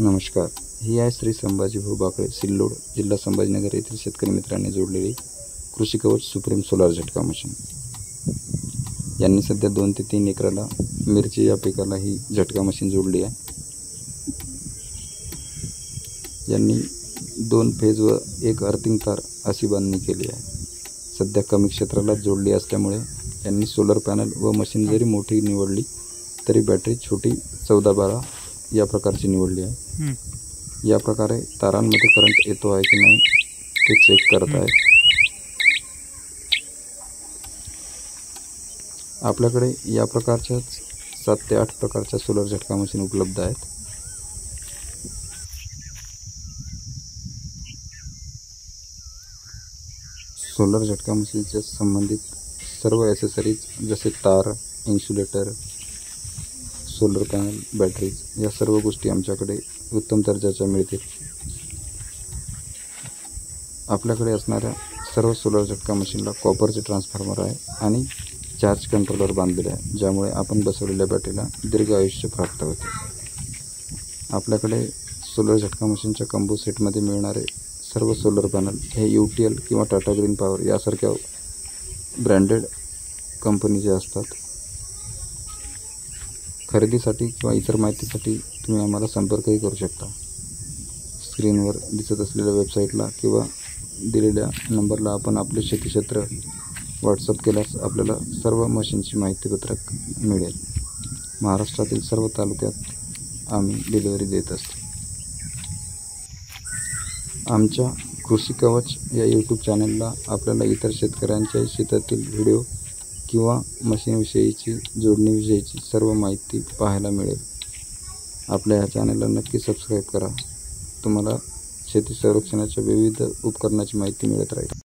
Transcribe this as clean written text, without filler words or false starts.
नमस्कार. ही आहे श्री संभाजी भाऊ बाकळे, सिल्लोड, जिल्हा संभाजीनगर येथील शेतकरी मित्रांनी जोडलेली कृषी कवच सुप्रीम सोलार झटका मशीन. यांनी सध्या 2 ते 3 एकराला मिरची या पिकाला ही झटका मशीन जोडली आहे. यांनी 2 फेज व 1 अर्थिंग तार अशी बांधणी केली आहे. सध्या कमी क्षेत्राला जोडली असल्यामुळे यांनी सोलर पॅनल व मशीन जरी मोठी निवडली तरी बॅटरी छोटी 14-12 या प्रकारची निवडली आहे. या प्रकारे तारांमध्ये करंट येतो आहे की नाही ते चेक करत आहेत. आपल्याकडे या प्रकारच्या 7 ते 8 प्रकारच्या सोलर झटका मशीन उपलब्ध आहेत. सोलर झटका मशीनच्या संबंधित सर्व ॲसेसरीज जसे तार, इन्सुलेटर, सोलर पॅनल, बॅटरीज या सर्व गोष्टी आमच्याकडे उत्तम दर्जाच्या मिळतील. आपल्याकडे असणाऱ्या सर्व सोलर झटका मशीनला कॉपरचे ट्रान्सफॉर्मर आहे आणि चार्ज कंट्रोलर बांधलेले आहे, ज्यामुळे आपण बसवलेल्या बॅटरीला दीर्घ आयुष्य प्राप्त होते. आपल्याकडे सोलर झटका मशीनच्या कंबो सेटमध्ये मिळणारे सर्व सोलर पॅनल हे UTL किंवा टाटा ग्रीन पॉवर यासारख्या ब्रँडेड कंपनीचे असतात. खरेदीसाठी किंवा इतर माहितीसाठी तुम्ही आम्हाला संपर्कही करू शकता. स्क्रीनवर दिसत असलेल्या वेबसाईटला किंवा दिलेल्या नंबरला आपण आपले शेती क्षेत्र व्हॉट्सअप केल्यास आपल्याला सर्व मशीनची माहितीपत्रक मिळेल. महाराष्ट्रातील सर्व तालुक्यात आम्ही डिलिव्हरी देत असतो. आमच्या कृषी कवच या यूट्यूब चॅनलला आपल्याला इतर शेतकऱ्यांच्या शेतातील व्हिडिओ किंवा मशीनविषयीची जोडणीविषयीची सर्व माहिती पाहायला मिळेल. आपल्या ह्या चॅनलला नक्की सबस्क्राईब करा. तुम्हाला शेती संरक्षणाच्या विविध उपकरणाची माहिती मिळत राहील.